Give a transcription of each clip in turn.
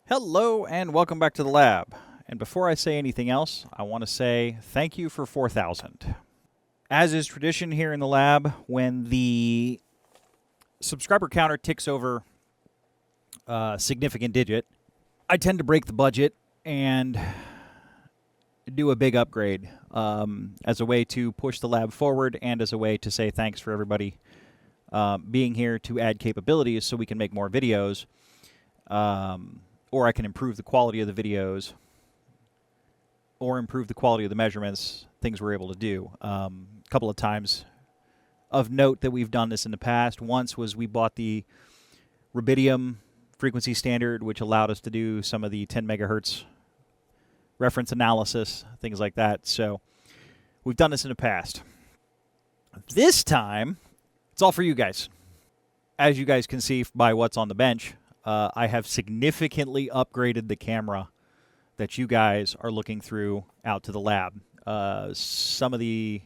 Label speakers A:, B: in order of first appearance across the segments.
A: Hello and welcome back to the lab. And before I say anything else, I want to say thank you for 4,000. As is tradition here in the lab, when the subscriber counter ticks over a significant digit, I tend to break the budget and do a big upgrade as a way to push the lab forward and as a way to say thanks for everybody being here to add capabilities so we can make more videos. Or I can improve the quality of the videos or improve the quality of the measurements, things we're able to do. A couple of times of note that we've done this in the past. Once was we bought the rubidium frequency standard, which allowed us to do some of the 10 megahertz reference analysis, things like that. So we've done this in the past. This time, it's all for you guys. As you guys can see by what's on the bench, I have significantly upgraded the camera that you guys are looking through out to the lab. Some of the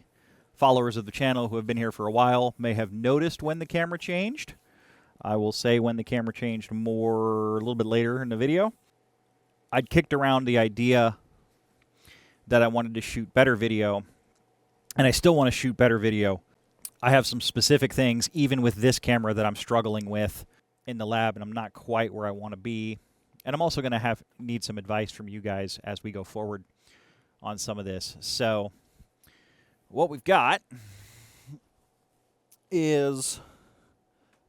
A: followers of the channel who have been here for a while may have noticed when the camera changed. I will say when the camera changed a little bit later in the video. I'd kicked around the idea that I wanted to shoot better video, and I still want to shoot better video. I have some specific things, even with this camera, that I'm struggling with in the lab, and I'm not quite where I want to be. And I'm also going to need some advice from you guys as we go forward on some of this. So what we've got is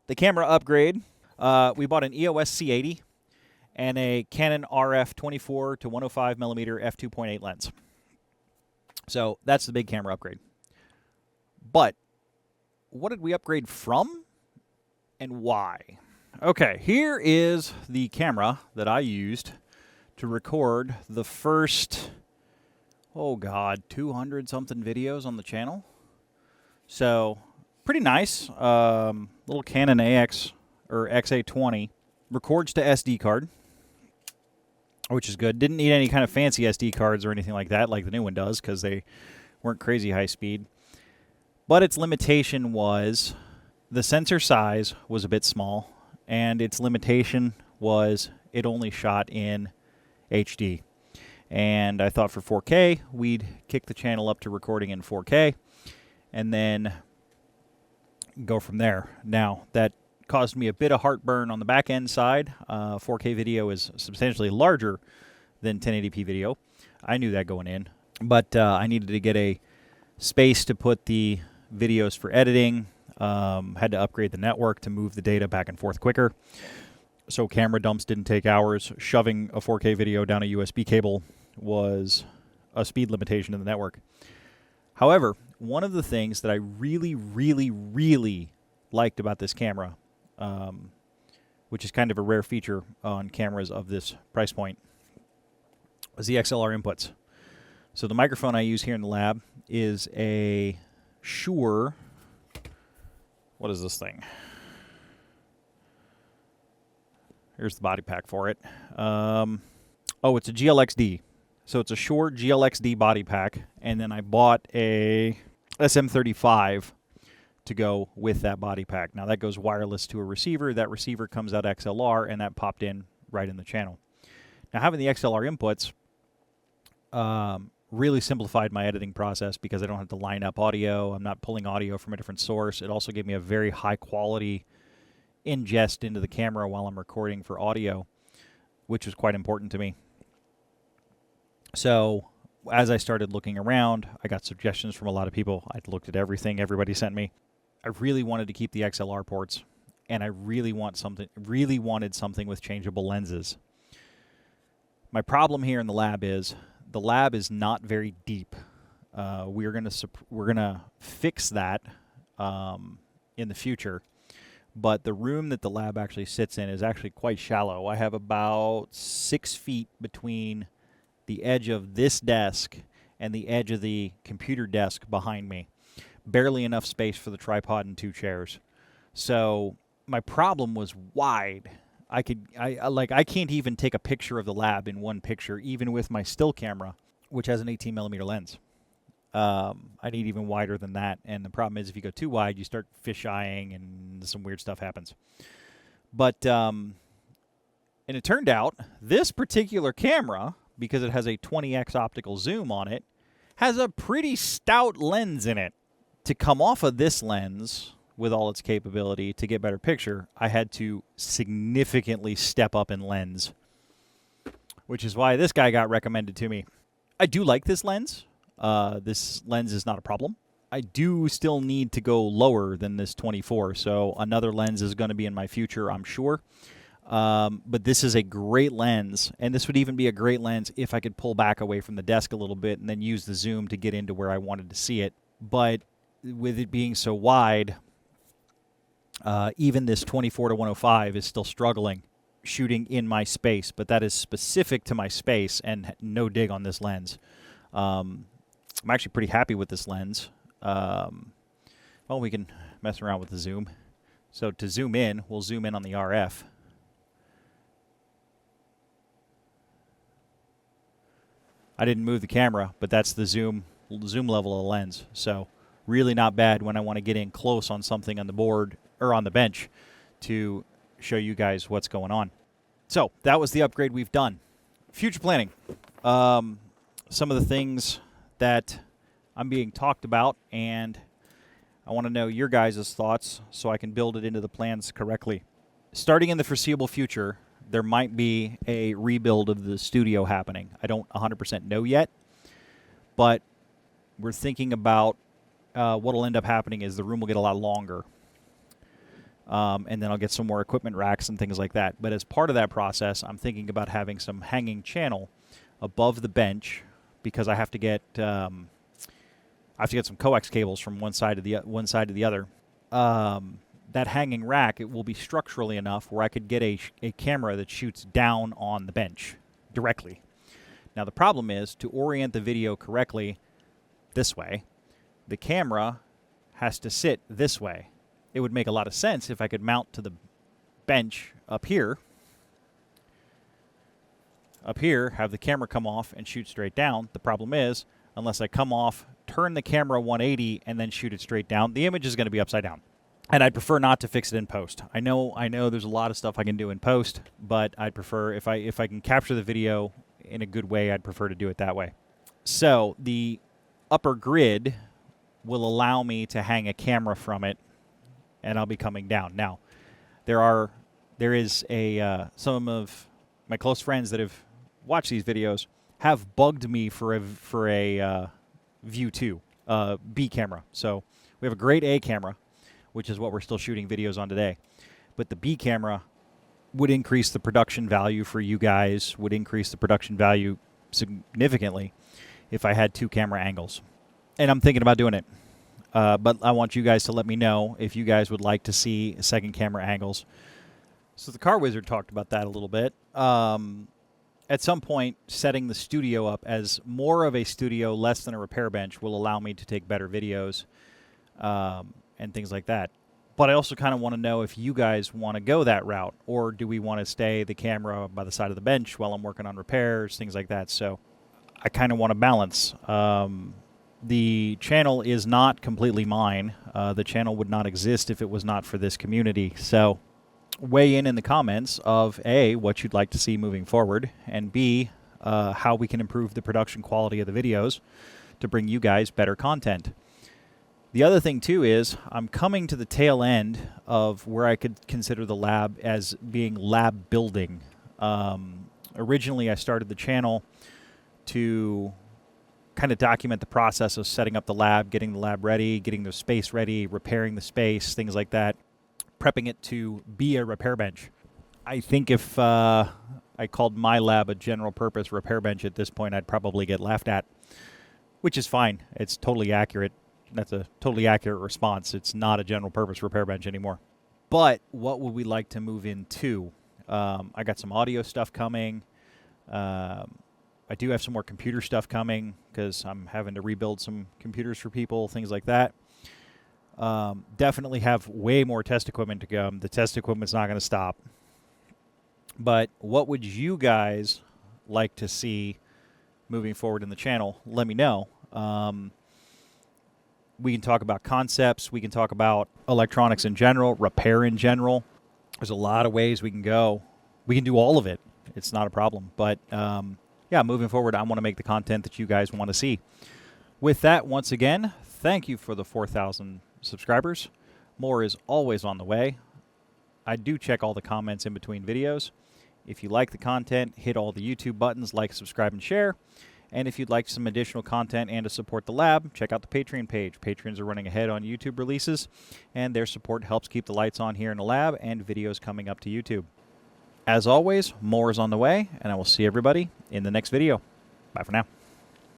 A: the camera upgrade. We bought an EOS C80 and a Canon RF 24 to 105 millimeter f2.8 lens. So that's the big camera upgrade. But what did we upgrade from and why? Okay, here is the camera that I used to record the first, 200-something videos on the channel. So, pretty nice. Little Canon AX or XA20. Records to SD card, which is good. Didn't need any kind of fancy SD cards or anything like that, like the new one does, because they weren't crazy high speed. But its limitation was the sensor size was a bit small. And its limitation was it only shot in HD. And I thought for 4K, we'd kick the channel up to recording in 4K and then go from there. Now, that caused me a bit of heartburn on the back end side. 4K video is substantially larger than 1080p video. I knew that going in. But I needed to get a space to put the videos for editing. Had to upgrade the network to move the data back and forth quicker. So camera dumps didn't take hours. Shoving a 4K video down a USB cable was a speed limitation in the network. However, one of the things that I really, really, really liked about this camera, which is kind of a rare feature on cameras of this price point, was the XLR inputs. So the microphone I use here in the lab is a Shure. What is this thing? Here's the body pack for it. It's a GLXD. So it's a Shure GLXD body pack, and then I bought a SM35 to go with that body pack. Now that goes wireless to a receiver. That receiver comes out XLR, and that popped in right in the channel. Now having the XLR inputs really simplified my editing process because I don't have to line up audio. I'm not pulling audio from a different source. It also gave me a very high quality ingest into the camera while I'm recording for audio, which was quite important to me. So as I started looking around, I got suggestions from a lot of people. I looked at everything everybody sent me. I really wanted to keep the XLR ports, and I really wanted something with changeable lenses. My problem here in the lab is the lab is not very deep. We're gonna fix that in the future, but the room that the lab actually sits in is actually quite shallow. I have about 6 feet between the edge of this desk and the edge of the computer desk behind me. Barely enough space for the tripod and 2 chairs. So my problem was wide. I can't even take a picture of the lab in one picture, even with my still camera, which has an 18 millimeter lens. I need even wider than that. And the problem is if you go too wide, you start fish eyeing and some weird stuff happens. But And it turned out this particular camera, because it has a 20x optical zoom on it, has a pretty stout lens in it. To come off of this lens with all its capability to get better picture, I had to significantly step up in lens, which is why this guy got recommended to me. I do like this lens. This lens is not a problem. I do still need to go lower than this 24, so another lens is going to be in my future, I'm sure. But this is a great lens, and this would even be a great lens if I could pull back away from the desk a little bit and then use the zoom to get into where I wanted to see it. But with it being so wide, even this 24 to 105 is still struggling shooting in my space, but that is specific to my space and no dig on this lens. I'm actually pretty happy with this lens. Well, we can mess around with the zoom. So to zoom in, we'll zoom in on the RF. I didn't move the camera, but that's the zoom level of the lens. So really not bad when I want to get in close on something on the board or on the bench to show you guys what's going on. So that was the upgrade we've done. Future planning. Some of the things that I'm being talked about, and I want to know your guys' thoughts so I can build it into the plans correctly. Starting in the foreseeable future, there might be a rebuild of the studio happening. I don't 100% know yet, but we're thinking about what will end up happening is the room will get a lot longer, and then I'll get some more equipment racks and things like that. But as part of that process, I'm thinking about having some hanging channel above the bench because I have to get some coax cables from one side to the other. That hanging rack, it will be structurally enough where I could get a camera that shoots down on the bench directly. Now the problem is to orient the video correctly this way, the camera has to sit this way. It would make a lot of sense if I could mount to the bench up here, have the camera come off and shoot straight down. The problem is, unless I come off, turn the camera 180, and then shoot it straight down, the image is going to be upside down. And I'd prefer not to fix it in post. I know there's a lot of stuff I can do in post, but I'd prefer, if I can capture the video in a good way, I'd prefer to do it that way. So the upper grid will allow me to hang a camera from it, and I'll be coming down. Now, there is some of my close friends that have watched these videos have bugged me for a View 2 B camera. So we have a great A camera, which is what we're still shooting videos on today. But the B camera would increase the production value for you guys, would increase the production value significantly if I had 2 camera angles. And I'm thinking about doing it. But I want you guys to let me know if you guys would like to see second camera angles. So the Car Wizard talked about that a little bit. At some point, setting the studio up as more of a studio, less than a repair bench, will allow me to take better videos and things like that. But I also kind of want to know if you guys want to go that route, or do we want to stay the camera by the side of the bench while I'm working on repairs, things like that. So I kind of want to balance. The channel is not completely mine. The channel would not exist if it was not for this community. So weigh in the comments of A, what you'd like to see moving forward, and B, how we can improve the production quality of the videos to bring you guys better content. The other thing, too, is I'm coming to the tail end of where I could consider the lab as being lab building. Originally, I started the channel to kind of document the process of setting up the lab, getting the lab ready, getting the space ready, repairing the space, things like that, prepping it to be a repair bench. I think if I called my lab a general purpose repair bench at this point, I'd probably get laughed at, which is fine. It's totally accurate. That's a totally accurate response. It's not a general purpose repair bench anymore. But what would we like to move into? I got some audio stuff coming. I do have some more computer stuff coming because I'm having to rebuild some computers for people, things like that. Definitely have way more test equipment to come. The test equipment's not going to stop. But what would you guys like to see moving forward in the channel? Let me know. We can talk about concepts. We can talk about electronics in general, repair in general. There's a lot of ways we can go. we can do all of it. It's not a problem. But yeah, moving forward, I want to make the content that you guys want to see. With that, once again, thank you for the 4,000 subscribers. More is always on the way. I do check all the comments in between videos. If you like the content, hit all the YouTube buttons, like, subscribe, and share. And if you'd like some additional content and to support the lab, check out the Patreon page. Patrons are running ahead on YouTube releases, and their support helps keep the lights on here in the lab and videos coming up to YouTube. As always, more is on the way, and I will see everybody in the next video. Bye for now.